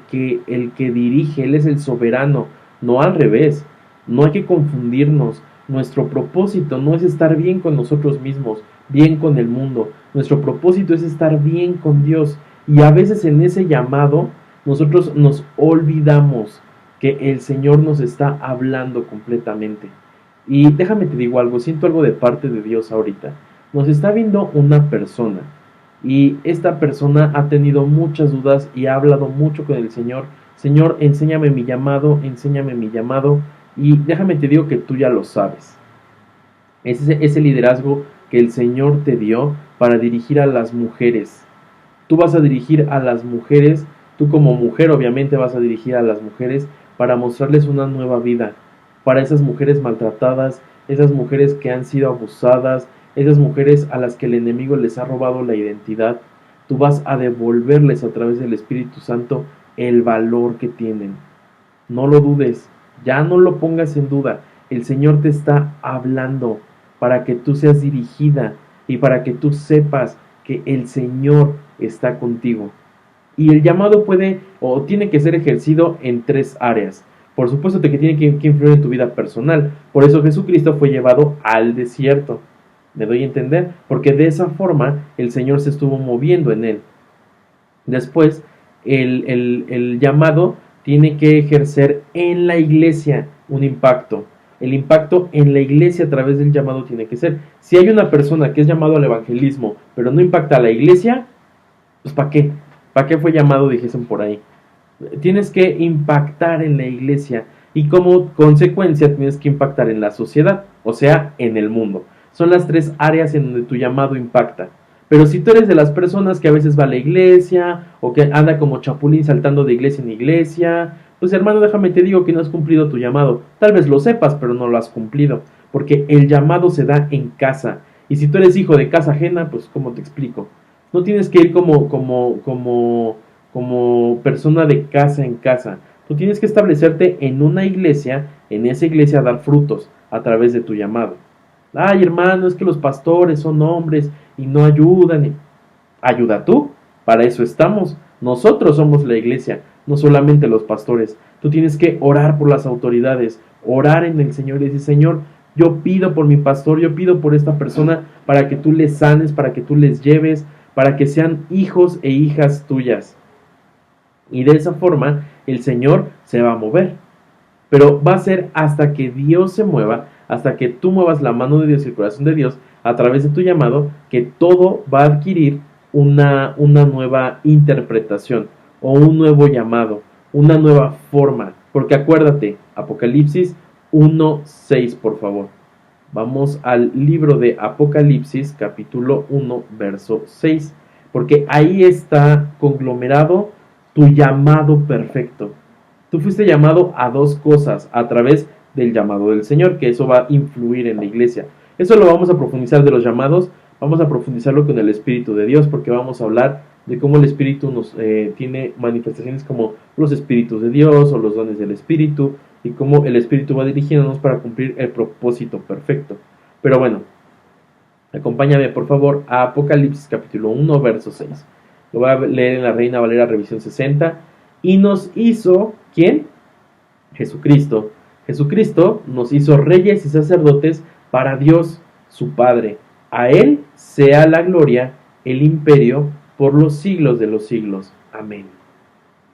que dirige, Él es el soberano, no al revés. No hay que confundirnos. Nuestro propósito no es estar bien con nosotros mismos, bien con el mundo. Nuestro propósito es estar bien con Dios. Y a veces en ese llamado nosotros nos olvidamos que el Señor nos está hablando completamente. Y déjame te digo algo, siento algo de parte de Dios ahorita. Nos está viendo una persona y esta persona ha tenido muchas dudas y ha hablado mucho con el Señor. Señor, enséñame mi llamado, enséñame mi llamado. Y déjame te digo que tú ya lo sabes. Ese liderazgo que el Señor te dio para dirigir a las mujeres. Tú vas a dirigir a las mujeres, tú como mujer obviamente vas a dirigir a las mujeres para mostrarles una nueva vida, para esas mujeres maltratadas, esas mujeres que han sido abusadas, esas mujeres a las que el enemigo les ha robado la identidad. Tú vas a devolverles a través del Espíritu Santo el valor que tienen. No lo dudes, ya no lo pongas en duda. El Señor te está hablando para que tú seas dirigida y para que tú sepas que el Señor está contigo. Y el llamado puede o tiene que ser ejercido en tres áreas. Por supuesto que tiene que influir en tu vida personal. Por eso Jesucristo fue llevado al desierto. ¿Me doy a entender? Porque de esa forma el Señor se estuvo moviendo en él. Después, el llamado tiene que ejercer en la iglesia un impacto. El impacto en la iglesia a través del llamado tiene que ser. Si hay una persona que es llamado al evangelismo, pero no impacta a la iglesia, pues ¿para qué? ¿Para qué fue llamado? Dijesen por ahí. Tienes que impactar en la iglesia y como consecuencia tienes que impactar en la sociedad, o sea, en el mundo. Son las tres áreas en donde tu llamado impacta. Pero si tú eres de las personas que a veces va a la iglesia o que anda como chapulín saltando de iglesia en iglesia, pues hermano, déjame te digo que no has cumplido tu llamado. Tal vez lo sepas, pero no lo has cumplido, porque el llamado se da en casa. Y si tú eres hijo de casa ajena, pues ¿cómo te explico? No tienes que ir como persona de casa en casa. Tú tienes que establecerte en una iglesia, en esa iglesia dar frutos a través de tu llamado. Ay, hermano, es que los pastores son hombres y no ayudan. Ayuda tú, para eso estamos. Nosotros somos la iglesia, no solamente los pastores. Tú tienes que orar por las autoridades, orar en el Señor y decir, Señor, yo pido por mi pastor, yo pido por esta persona para que tú les sanes, para que tú les lleves, para que sean hijos e hijas tuyas. Y de esa forma el Señor se va a mover. Pero va a ser hasta que Dios se mueva, hasta que tú muevas la mano de Dios y el corazón de Dios a través de tu llamado, que todo va a adquirir una nueva interpretación o un nuevo llamado, una nueva forma. Porque acuérdate, Apocalipsis 1:6, por favor. Vamos al libro de Apocalipsis, capítulo 1, verso 6. Porque ahí está conglomerado tu llamado perfecto. Tú fuiste llamado a dos cosas a través del llamado del Señor, que eso va a influir en la iglesia. Eso lo vamos a profundizar de los llamados, vamos a profundizarlo con el Espíritu de Dios, porque vamos a hablar de cómo el Espíritu nos tiene manifestaciones como los Espíritus de Dios o los dones del Espíritu, y cómo el Espíritu va dirigiéndonos para cumplir el propósito perfecto. Pero bueno, acompáñame por favor a Apocalipsis capítulo 1, verso 6. Lo voy a leer en la Reina Valera Revisión 60. Y nos hizo, ¿quién? Jesucristo. Jesucristo nos hizo reyes y sacerdotes para Dios, su Padre. A Él sea la gloria, el imperio, por los siglos de los siglos. Amén.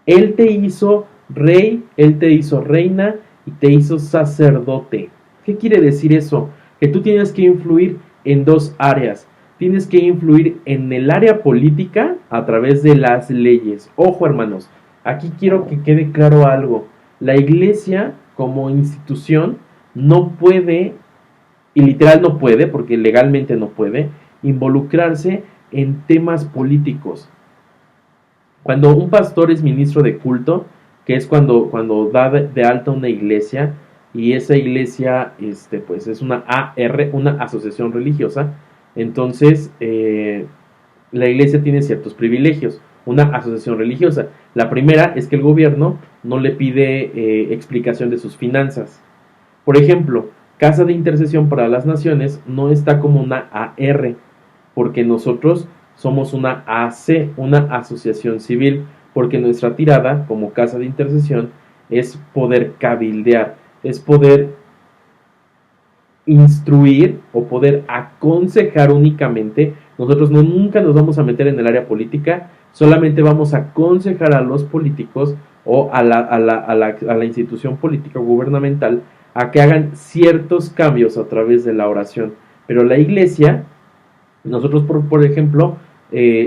Él te hizo rey, Él te hizo reina y te hizo sacerdote. ¿Qué quiere decir eso? Que tú tienes que influir en dos áreas. Tienes que influir en el área política a través de las leyes. Ojo, hermanos, aquí quiero que quede claro algo. La iglesia como institución no puede, y literal no puede, porque legalmente no puede, involucrarse en temas políticos. Cuando un pastor es ministro de culto, que es cuando da de alta una iglesia, y esa iglesia pues es una AR, una asociación religiosa, entonces la iglesia tiene ciertos privilegios, una asociación religiosa. La primera es que el gobierno no le pide explicación de sus finanzas. Por ejemplo, Casa de Intercesión para las Naciones no está como una AR, porque nosotros somos una AC, una asociación civil, porque nuestra tirada como Casa de Intercesión es poder cabildear, es poder instruir o poder aconsejar únicamente. Nosotros nunca nos vamos a meter en el área política, solamente vamos a aconsejar a los políticos o a la institución política gubernamental a que hagan ciertos cambios a través de la oración. Pero la iglesia, nosotros por ejemplo,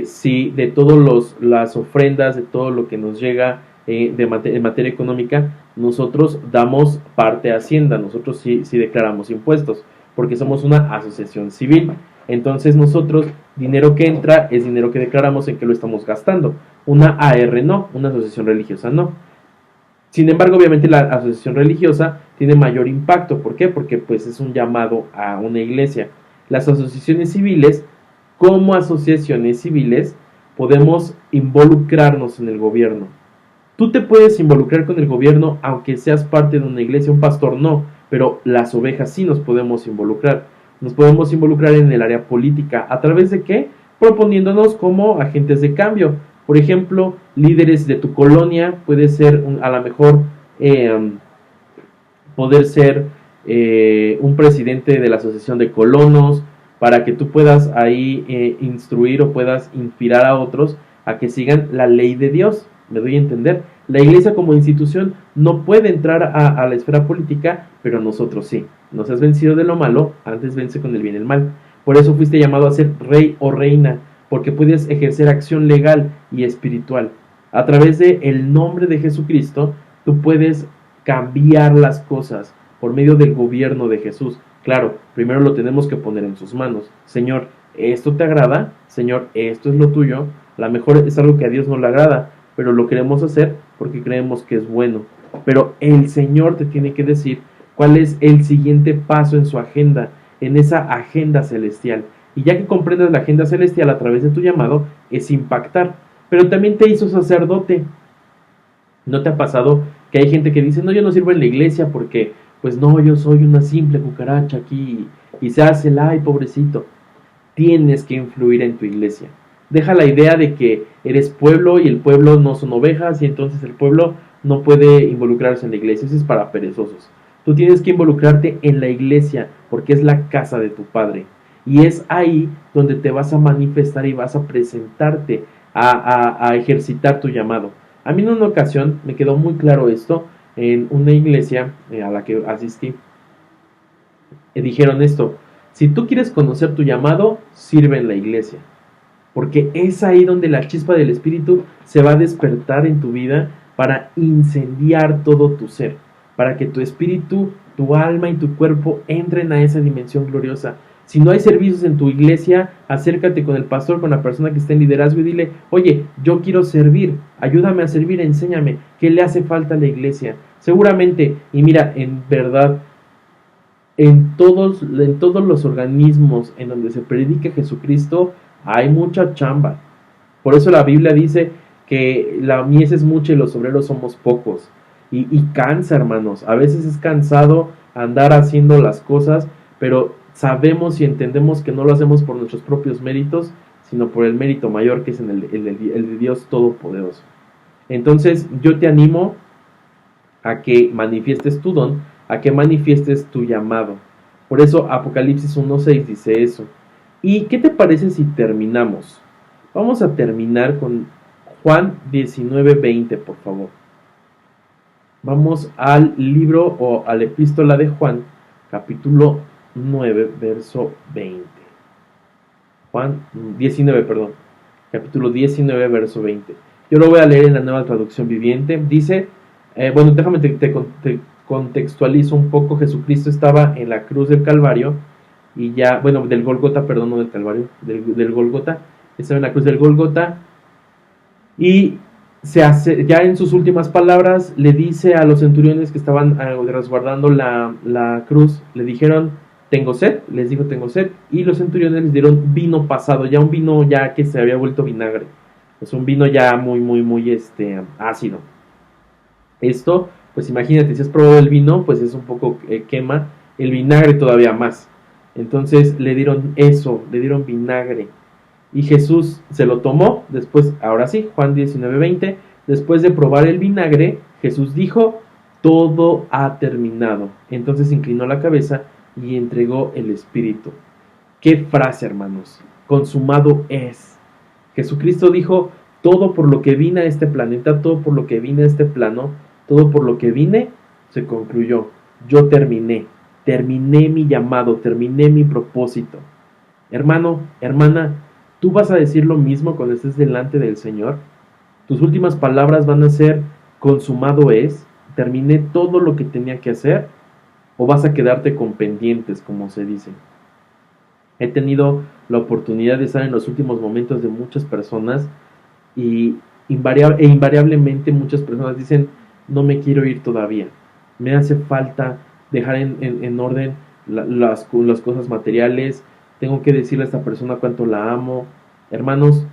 si de todas las ofrendas, de todo lo que nos llega en materia económica, nosotros damos parte a Hacienda, nosotros sí declaramos impuestos, porque somos una asociación civil. Entonces nosotros, dinero que entra es dinero que declaramos en que lo estamos gastando. Una AR no, una asociación religiosa no. Sin embargo, obviamente la asociación religiosa tiene mayor impacto. ¿Por qué? Porque pues es un llamado a una iglesia. Las asociaciones civiles, como asociaciones civiles, podemos involucrarnos en el gobierno. Tú te puedes involucrar con el gobierno aunque seas parte de una iglesia, un pastor no, pero las ovejas sí nos podemos involucrar. Nos podemos involucrar en el área política. ¿A través de qué? Proponiéndonos como agentes de cambio. Por ejemplo, líderes de tu colonia, puede ser a lo mejor poder ser un presidente de la asociación de colonos, para que tú puedas ahí instruir o puedas inspirar a otros a que sigan la ley de Dios. Me doy a entender. La iglesia como institución no puede entrar a la esfera política, pero nosotros sí. Nos has vencido de lo malo, antes vence con el bien y el mal. Por eso fuiste llamado a ser rey o reina, porque puedes ejercer acción legal y espiritual. A través de el nombre de Jesucristo, tú puedes cambiar las cosas por medio del gobierno de Jesús. Claro, primero lo tenemos que poner en sus manos. Señor, ¿esto te agrada? Señor, ¿esto es lo tuyo? A lo mejor es algo que a Dios no le agrada, pero lo queremos hacer porque creemos que es bueno. Pero el Señor te tiene que decir cuál es el siguiente paso en su agenda, en esa agenda celestial. Y ya que comprendes la agenda celestial a través de tu llamado, es impactar. Pero también te hizo sacerdote. ¿No te ha pasado que hay gente que dice, no, yo no sirvo en la iglesia porque, pues no, yo soy una simple cucaracha aquí y se hace el ay, pobrecito? Tienes que influir en tu iglesia. Deja la idea de que eres pueblo y el pueblo no son ovejas y entonces el pueblo no puede involucrarse en la iglesia. Eso es para perezosos. Tú tienes que involucrarte en la iglesia porque es la casa de tu Padre. Y es ahí donde te vas a manifestar y vas a presentarte a ejercitar tu llamado. A mí en una ocasión me quedó muy claro esto en una iglesia a la que asistí. Dijeron esto: si tú quieres conocer tu llamado, sirve en la iglesia. Porque es ahí donde la chispa del Espíritu se va a despertar en tu vida para incendiar todo tu ser. Para que tu espíritu, tu alma y tu cuerpo entren a esa dimensión gloriosa. Si no hay servicios en tu iglesia, acércate con el pastor, con la persona que está en liderazgo y dile, oye, yo quiero servir, ayúdame a servir, enséñame, ¿qué le hace falta a la iglesia? Seguramente, y mira, en verdad, en todos los organismos en donde se predica Jesucristo, hay mucha chamba. Por eso la Biblia dice que la mies es mucha y los obreros somos pocos. Y cansa, hermanos. A veces es cansado andar haciendo las cosas, pero sabemos y entendemos que no lo hacemos por nuestros propios méritos, sino por el mérito mayor que es el de Dios Todopoderoso. Entonces yo te animo a que manifiestes tu don, a que manifiestes tu llamado. Por eso Apocalipsis 1:6 dice eso. ¿Y qué te parece si terminamos? Vamos a terminar con Juan 19:20, por favor. Vamos al libro o a la epístola de Juan, capítulo 9, verso 20. Juan 19, perdón. Capítulo 19, verso 20. Yo lo voy a leer en la Nueva Traducción Viviente. Dice, bueno, déjame te contextualizo un poco. Jesucristo estaba en la cruz del Calvario y ya, bueno, del Gólgota, perdón, no del Calvario, del Gólgota. Estaba en la cruz del Gólgota y ya en sus últimas palabras le dice a los centuriones que estaban resguardando la cruz, le dijeron, tengo sed, les dijo tengo sed, y los centuriones les dieron vino pasado, ya un vino ya que se había vuelto vinagre, es un vino ya muy ácido. Esto, pues imagínate, si has probado el vino, pues es un poco quema, el vinagre todavía más. Entonces le dieron eso, le dieron vinagre. Y Jesús se lo tomó, después, ahora sí, Juan 19:20, después de probar el vinagre, Jesús dijo, todo ha terminado. Entonces inclinó la cabeza y entregó el Espíritu. ¡Qué frase, hermanos! Consumado es. Jesucristo dijo, todo por lo que vine a este planeta, todo por lo que vine a este plano, todo por lo que vine, se concluyó. Yo terminé mi llamado, terminé mi propósito. Hermano, hermana, ¿tú vas a decir lo mismo cuando estés delante del Señor? Tus últimas palabras van a ser, consumado es, terminé todo lo que tenía que hacer, o vas a quedarte con pendientes, como se dice. He tenido la oportunidad de estar en los últimos momentos de muchas personas y invariablemente muchas personas dicen, no me quiero ir todavía, me hace falta dejar en orden las cosas materiales, tengo que decirle a esta persona cuánto la amo. Hermanos,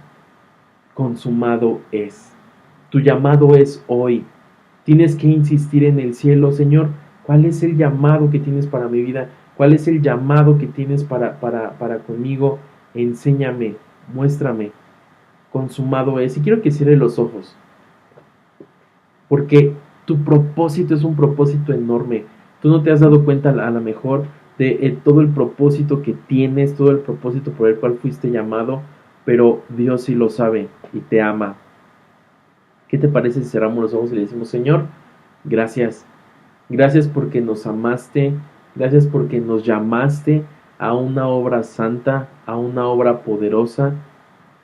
consumado es. Tu llamado es hoy. Tienes que insistir en el cielo, Señor, ¿cuál es el llamado que tienes para mi vida? ¿Cuál es el llamado que tienes para conmigo? Enséñame, muéstrame. Consumado es. Y quiero que cierre los ojos, porque tu propósito es un propósito enorme. Tú no te has dado cuenta a lo mejor de todo el propósito que tienes, todo el propósito por el cual fuiste llamado, pero Dios sí lo sabe y te ama. ¿Qué te parece si cerramos los ojos y le decimos, Señor, gracias? Gracias porque nos amaste, gracias porque nos llamaste a una obra santa, a una obra poderosa.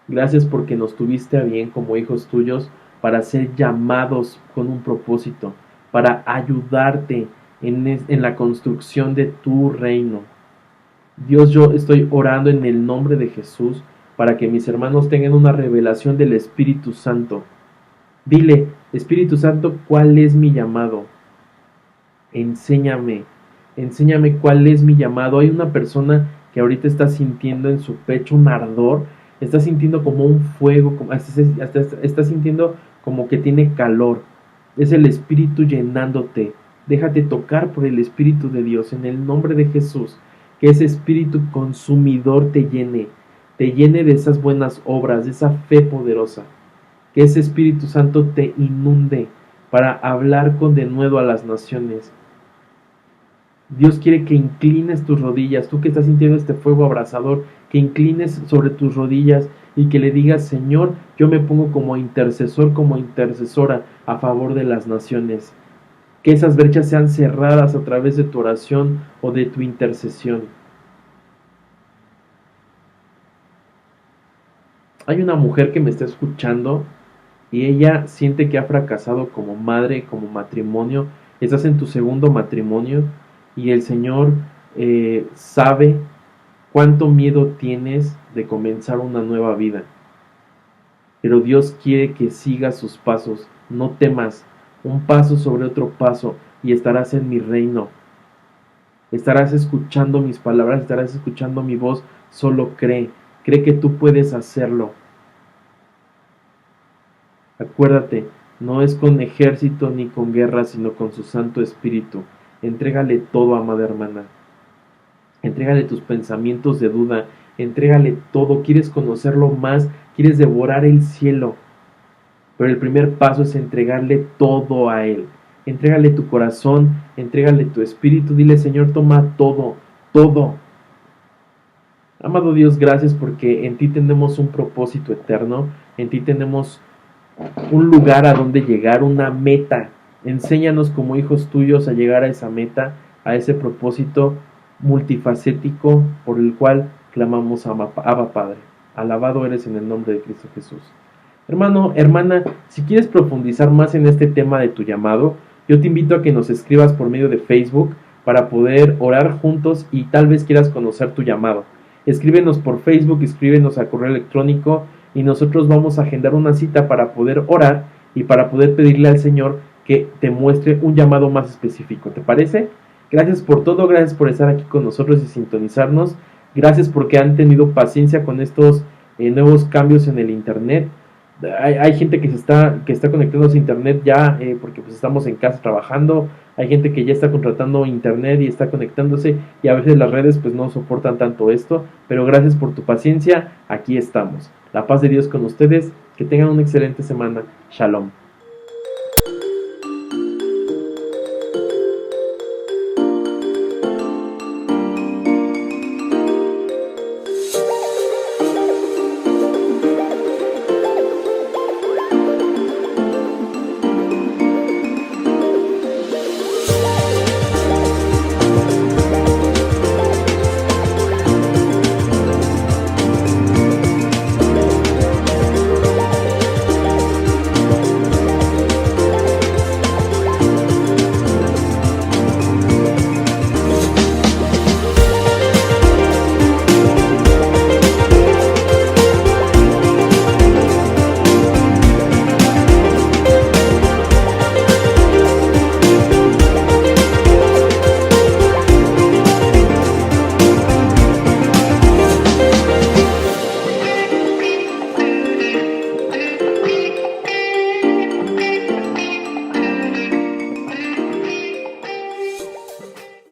Gracias porque nos tuviste a bien como hijos tuyos para ser llamados con un propósito, para ayudarte en la construcción de tu reino. Dios, yo estoy orando en el nombre de Jesús para que mis hermanos tengan una revelación del Espíritu Santo. Dile, Espíritu Santo, ¿cuál es mi llamado? Enséñame cuál es mi llamado. Hay una persona que ahorita está sintiendo en su pecho un ardor, está sintiendo como un fuego, hasta está sintiendo como que tiene calor. Es el Espíritu llenándote. Déjate tocar por el Espíritu de Dios en el nombre de Jesús. Que ese Espíritu consumidor te llene de esas buenas obras, de esa fe poderosa. Que ese Espíritu Santo te inunde para hablar con denuedo a las naciones. Dios quiere que inclines tus rodillas, tú que estás sintiendo este fuego abrasador, que inclines sobre tus rodillas y que le digas, Señor, yo me pongo como intercesor, como intercesora a favor de las naciones. Que esas brechas sean cerradas a través de tu oración o de tu intercesión. Hay una mujer que me está escuchando y ella siente que ha fracasado como madre, como matrimonio. Estás en tu segundo matrimonio y el Señor sabe cuánto miedo tienes de comenzar una nueva vida. Pero Dios quiere que sigas sus pasos. No temas, un paso sobre otro paso y estarás en mi reino. Estarás escuchando mis palabras, estarás escuchando mi voz. Solo cree que tú puedes hacerlo. Acuérdate, no es con ejército ni con guerra, sino con su Santo Espíritu. Entrégale todo, amada hermana. Entrégale tus pensamientos de duda. Entrégale todo. Quieres conocerlo más. Quieres devorar el cielo. Pero el primer paso es entregarle todo a Él. Entrégale tu corazón. Entrégale tu espíritu. Dile, Señor, toma todo. Todo. Amado Dios, gracias porque en ti tenemos un propósito eterno. En ti tenemos un lugar a donde llegar, una meta. Enséñanos como hijos tuyos a llegar a esa meta, a ese propósito multifacético por el cual clamamos Abba Padre. Alabado eres en el nombre de Cristo Jesús. Hermano, hermana, si quieres profundizar más en este tema de tu llamado, yo te invito a que nos escribas por medio de Facebook para poder orar juntos y tal vez quieras conocer tu llamado. Escríbenos por Facebook, escríbenos a correo electrónico y nosotros vamos a agendar una cita para poder orar y para poder pedirle al Señor que te muestre un llamado más específico. ¿Te parece? Gracias por todo, gracias por estar aquí con nosotros y sintonizarnos. Gracias porque han tenido paciencia con estos nuevos cambios en el internet. Hay gente que está conectándose a internet ya porque pues estamos en casa trabajando. Hay gente que ya está contratando internet y está conectándose y a veces las redes pues no soportan tanto esto, pero gracias por tu paciencia, aquí estamos. La paz de Dios con ustedes, que tengan una excelente semana. Shalom.